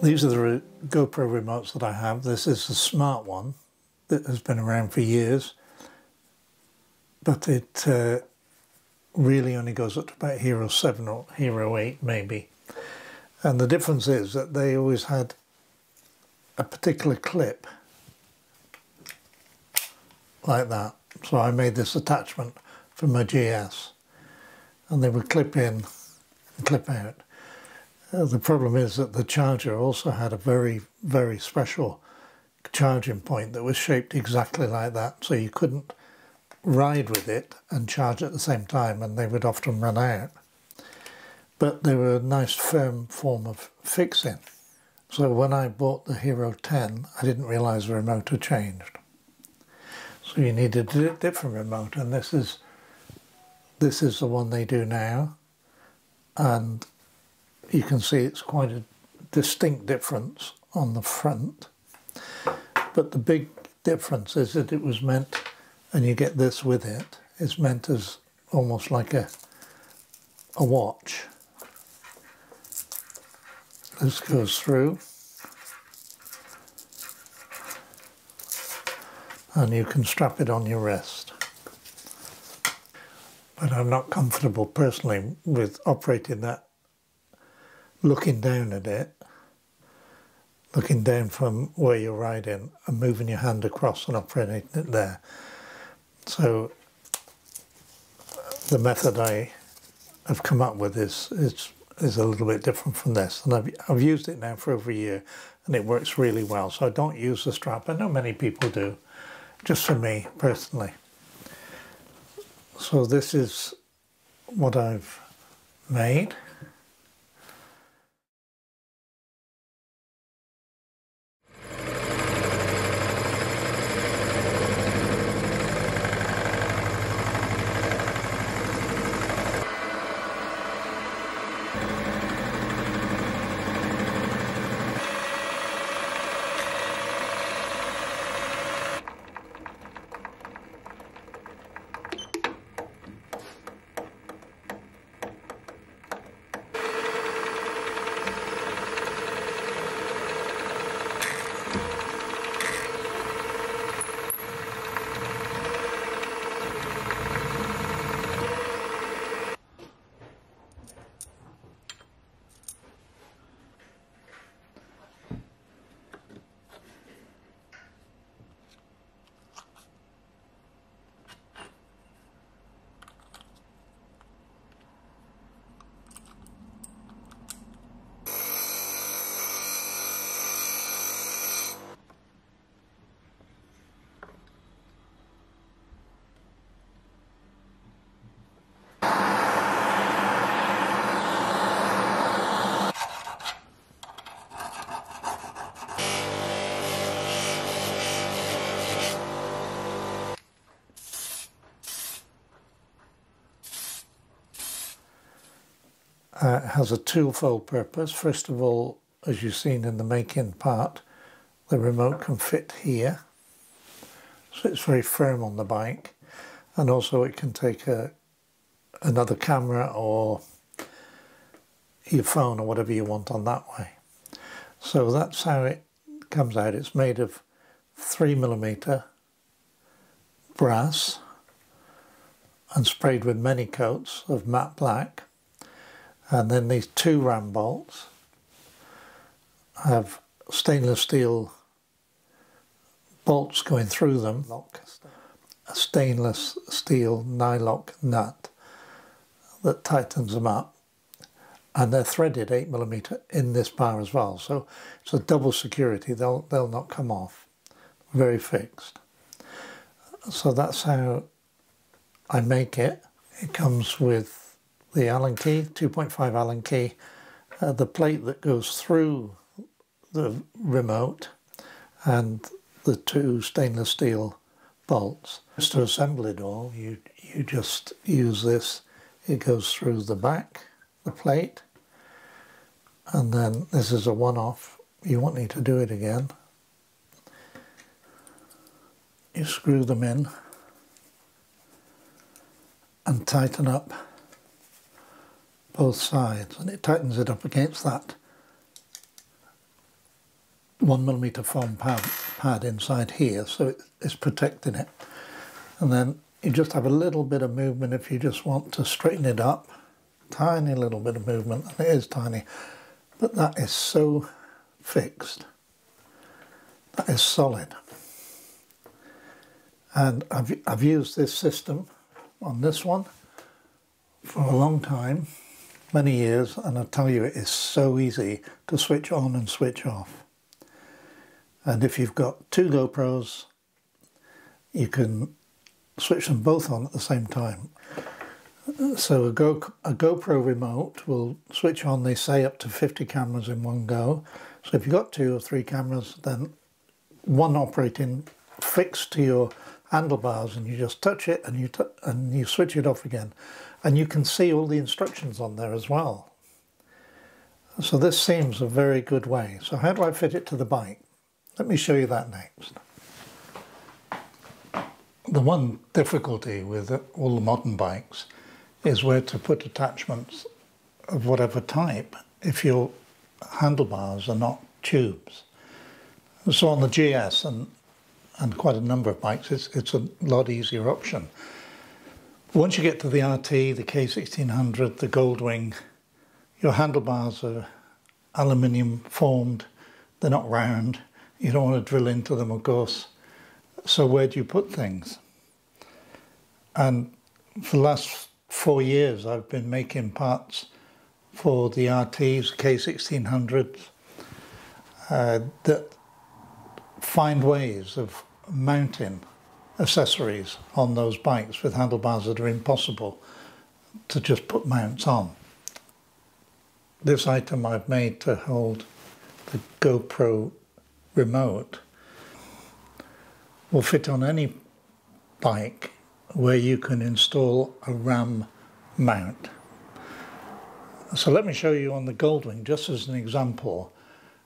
These are the GoPro remotes that I have. This is the smart one that has been around for years, but it really only goes up to about Hero 7 or Hero 8 maybe. And the difference is that they always had a particular clip like that. So I made this attachment for my GS, and they would clip in and clip out. The problem is that the charger also had a very, very special charging point that was shaped exactly like that, so you couldn't ride with it and charge at the same time, and they would often run out. But they were a nice firm form of fixing. So when I bought the Hero 10, I didn't realise the remote had changed. So you needed a different remote, and this is the one they do now, and you can see it's quite a distinct difference on the front. But the big difference is that it was meant, and you get this with it, it's meant as almost like a watch. This goes through, and you can strap it on your wrist. But I'm not comfortable personally with operating that, looking down at it, looking down from where you're riding and moving your hand across and operating it there. So the method I have come up with is a little bit different from this, and I've used it now for over a year, and it works really well. So I don't use the strap. I know many people do, just for me personally. So this is what I've made. It has a twofold purpose. First of all, as you've seen in the making part, the remote can fit here, so it's very firm on the bike, and also it can take another camera or your phone or whatever you want on that way. So that's how it comes out. It's made of 3mm brass and sprayed with many coats of matte black. And then these two ram bolts have stainless steel bolts going through them, a stainless steel nylock nut that tightens them up, and they're threaded 8mm in this bar as well, so it's a double security. They'll not come off, very fixed. So that's how I make it. It comes with the Allen key, 2.5 Allen key, the plate that goes through the remote, and the two stainless steel bolts. Just to assemble it all, you just use this. It goes through the back, the plate, and then this is a one-off. You won't need to do it again. You screw them in and tighten up both sides, and it tightens it up against that 1mm foam pad inside here, so it's protecting it. And then you just have a little bit of movement if you just want to straighten it up. Tiny little bit of movement, and it is tiny, but that is so fixed. That is solid. And I've used this system on this one for a long time, many years, and I tell you, it is so easy to switch on and switch off. And if you've got two GoPros, you can switch them both on at the same time. So a GoPro remote will switch on, they say, up to 50 cameras in one go. So if you've got 2 or 3 cameras, then one operating fixed to your handlebars, and you just touch it and you switch it off again. And you can see all the instructions on there as well. So this seems a very good way. So how do I fit it to the bike? Let me show you that next. The one difficulty with all the modern bikes is where to put attachments of whatever type if your handlebars are not tubes. So on the GS and quite a number of bikes, it's a lot easier option. Once you get to the RT, the K1600, the Goldwing, your handlebars are aluminium formed, they're not round, you don't want to drill into them, of course. So where do you put things? And for the last 4 years I've been making parts for the RTs, K1600s, that find ways of mounting accessories on those bikes with handlebars that are impossible to just put mounts on. This item I've made to hold the GoPro remote will fit on any bike where you can install a RAM mount. So let me show you on the Goldwing, just as an example,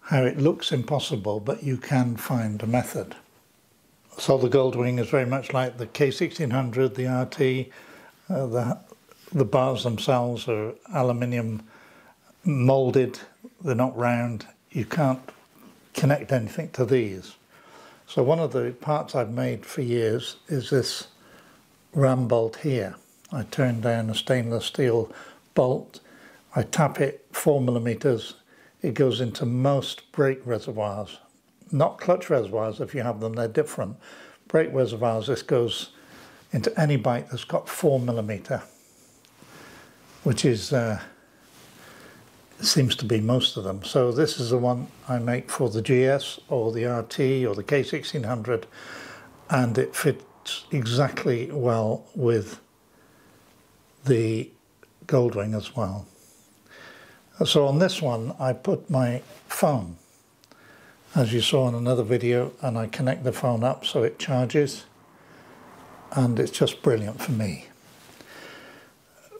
how it looks impossible, but you can find a method. So the Goldwing is very much like the K1600, the RT. The bars themselves are aluminium moulded, they're not round. You can't connect anything to these. So one of the parts I've made for years is this ram bolt here. I turn down a stainless steel bolt, I tap it 4mm, it goes into most brake reservoirs. Not clutch reservoirs, if you have them, they're different. Brake reservoirs, this goes into any bike that's got 4mm, which is, seems to be most of them. So this is the one I make for the GS or the RT or the K1600, and it fits exactly well with the Goldwing as well. So on this one I put my phone, as you saw in another video, and I connect the phone up so it charges, and it's just brilliant for me.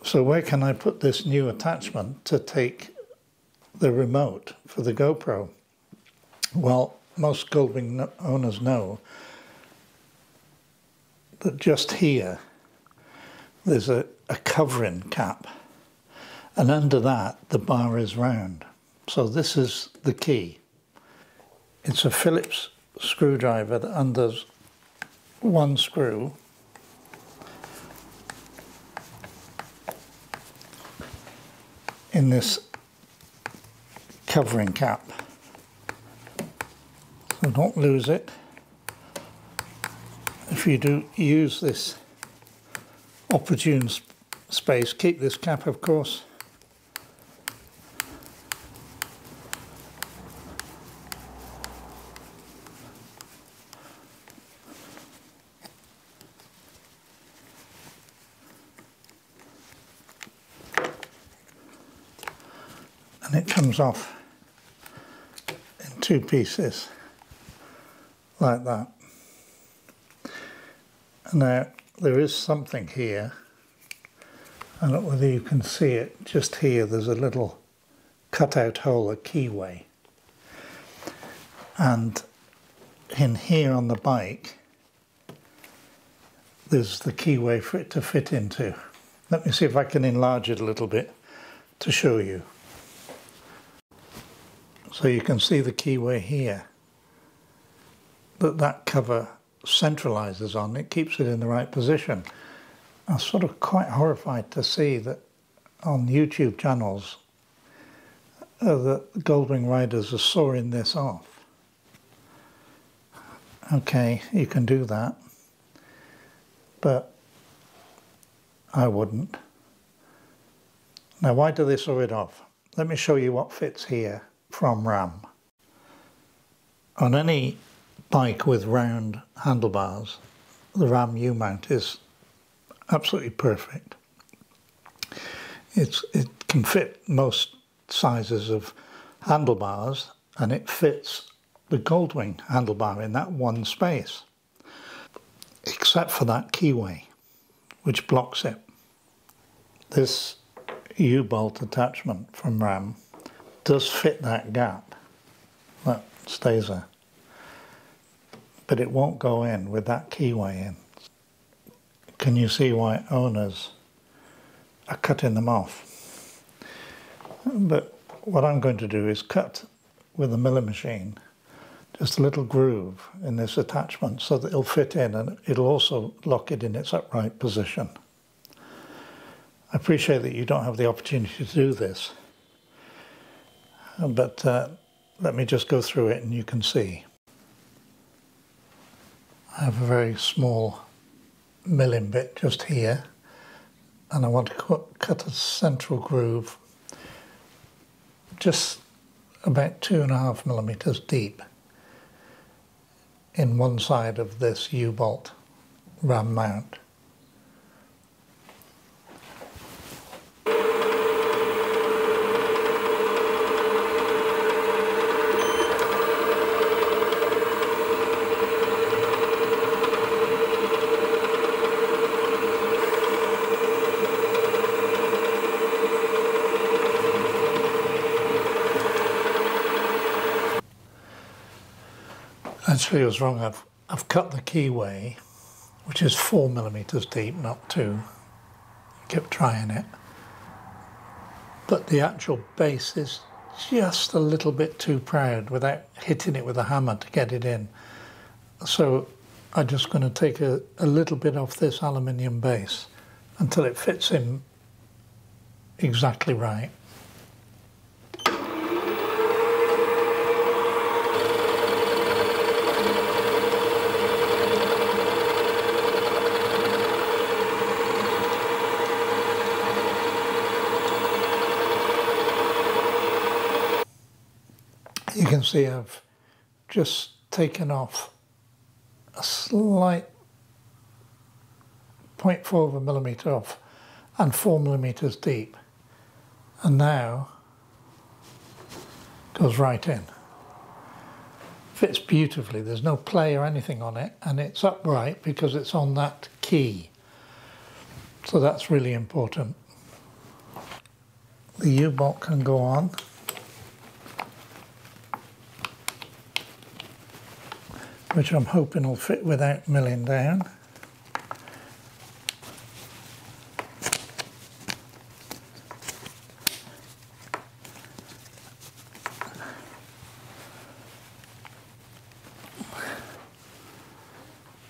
So where can I put this new attachment to take the remote for the GoPro? Well, most Goldwing owners know that just here there's a covering cap, and under that the bar is round. So this is the key. It's a Phillips screwdriver that undoes one screw in this covering cap. So don't lose it. If you do use this opportune space, keep this cap, of course. And it comes off in 2 pieces, like that. Now, there is something here, I don't know whether you can see it, just here there's a little cutout hole, a keyway. And in here on the bike, there's the keyway for it to fit into. Let me see if I can enlarge it a little bit to show you. So you can see the keyway here. that cover centralizes on, it keeps it in the right position. I'm sort of quite horrified to see that on YouTube channels the Goldwing riders are sawing this off. Okay, you can do that, but I wouldn't. Now, why do they saw it off? Let me show you what fits here from RAM. On any bike with round handlebars, the RAM U-mount is absolutely perfect. It can fit most sizes of handlebars, and it fits the Goldwing handlebar in that one space, except for that keyway, which blocks it. This U-bolt attachment from RAM does fit that gap. That stays there. But it won't go in with that keyway in. Can you see why owners are cutting them off? But what I'm going to do is cut with a milling machine just a little groove in this attachment so that it'll fit in, and it'll also lock it in its upright position. I appreciate that you don't have the opportunity to do this, but let me just go through it and you can see. I have a very small milling bit just here, and I want to cut a central groove just about 2.5 millimeters deep in one side of this U-bolt RAM mount. Actually, I was wrong. I've cut the keyway, which is 4 millimeters deep, not 2. Kept trying it. But the actual base is just a little bit too proud without hitting it with a hammer to get it in. So I'm just going to take a little bit off this aluminium base until it fits in exactly right. You can see I've just taken off a slight 0.4 of a millimeter off and 4 millimeters deep, and now goes right in. Fits beautifully, there's no play or anything on it, and it's upright because it's on that key, so that's really important. The U-bolt can go on. Which I'm hoping will fit without milling down.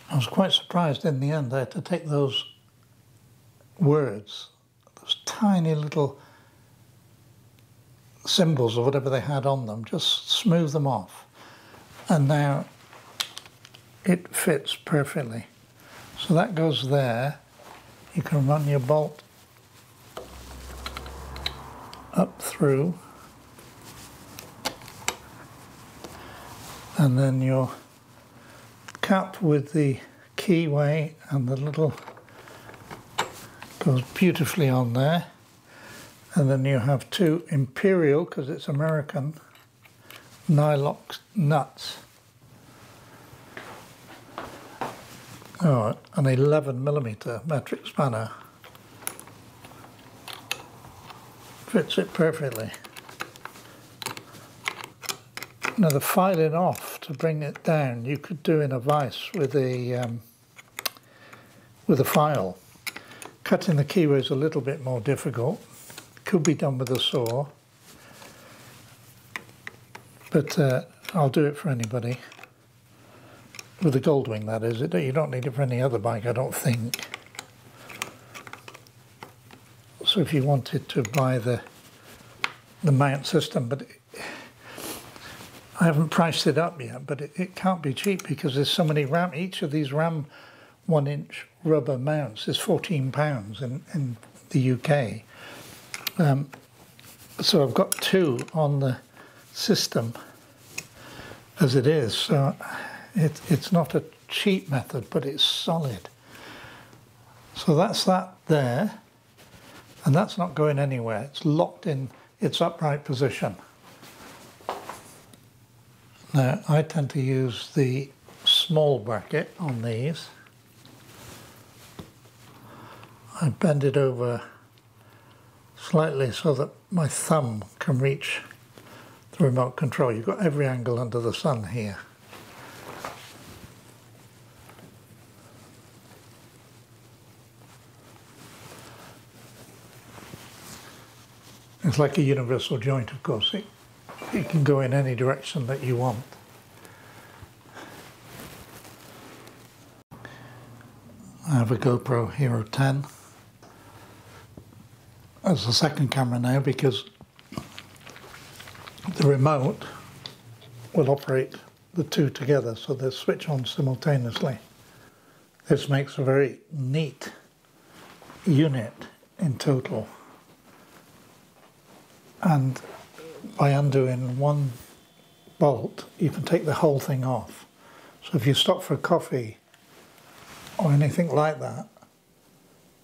I was quite surprised in the end I had to take those words, those tiny little symbols or whatever they had on them, just smooth them off. And now it fits perfectly. So that goes there. You can run your bolt up through, and then your cap with the keyway and the little goes beautifully on there. And then you have two Imperial, because it's American, Nylock nuts. Oh, an 11 millimeter metric spanner. Fits it perfectly. Now the filing off to bring it down, you could do in a vise with a file. Cutting the keyway is a little bit more difficult. Could be done with a saw, but I'll do it for anybody. With the Goldwing, that is. You don't need it for any other bike, I don't think. So if you wanted to buy the mount system, but I haven't priced it up yet, but it can't be cheap because there's so many RAM. Each of these RAM 1-inch rubber mounts is £14 in the UK. So I've got 2 on the system as it is. So it's not a cheap method, but it's solid. So that's that there, and that's not going anywhere. It's locked in its upright position. Now, I tend to use the small bracket on these. I bend it over slightly so that my thumb can reach the remote control. You've got every angle under the sun here. It's like a universal joint, of course. It can go in any direction that you want. I have a GoPro Hero 10 as the second camera now because the remote will operate the 2 together, so they switch on simultaneously. This makes a very neat unit in total. And by undoing one bolt, you can take the whole thing off. So if you stop for a coffee or anything like that,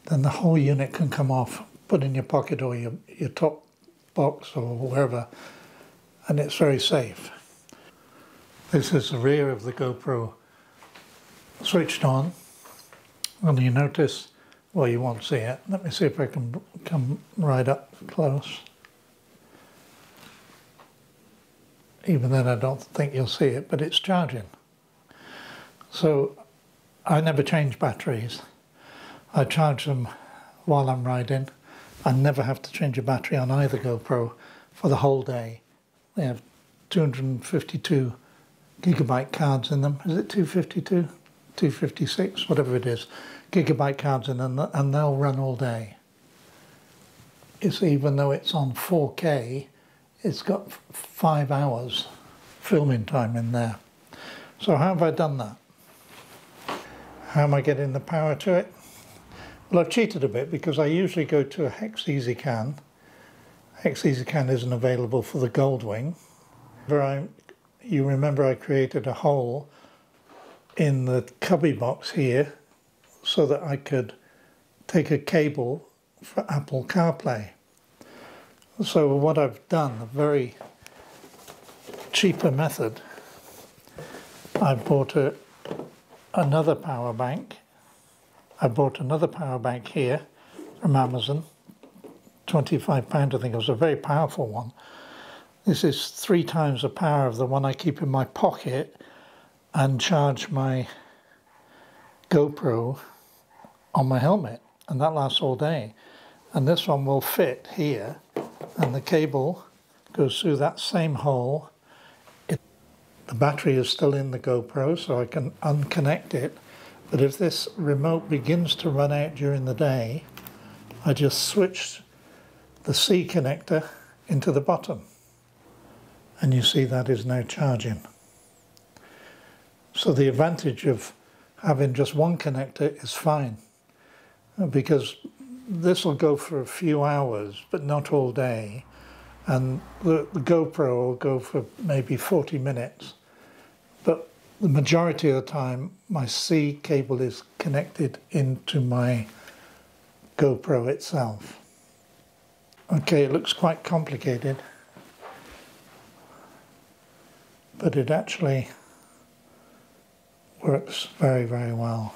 then the whole unit can come off, put in your pocket or your top box or wherever, and it's very safe. This is the rear of the GoPro switched on, and you notice, well, you won't see it. Let me see if I can come right up close. Even then I don't think you'll see it, but it's charging. So I never change batteries. I charge them while I'm riding. I never have to change a battery on either GoPro for the whole day. They have 252 gigabyte cards in them. Is it 252? 256, whatever it is. Gigabyte cards in them, and they'll run all day. It's, even though it's on 4K, it's got 5 hours filming time in there. So how have I done that? How am I getting the power to it? Well, I've cheated a bit because I usually go to a Hex EasyCan. Hex EasyCan isn't available for the Goldwing. You remember I created a hole in the cubby box here so that I could take a cable for Apple CarPlay. So what I've done, a very cheaper method, I bought another power bank. I bought another power bank here from Amazon, £25 I think. It was a very powerful one. This is 3 times the power of the one I keep in my pocket and charge my GoPro on my helmet, and that lasts all day. And this one will fit here, and the cable goes through that same hole. The battery is still in the GoPro, so I can unconnect it, but if this remote begins to run out during the day, I just switch the C connector into the bottom, and you see that is now charging. So the advantage of having just one connector is fine, because this will go for a few hours, but not all day. And the GoPro will go for maybe 40 minutes. But the majority of the time, my C cable is connected into my GoPro itself. Okay, it looks quite complicated, but it actually works very, very well.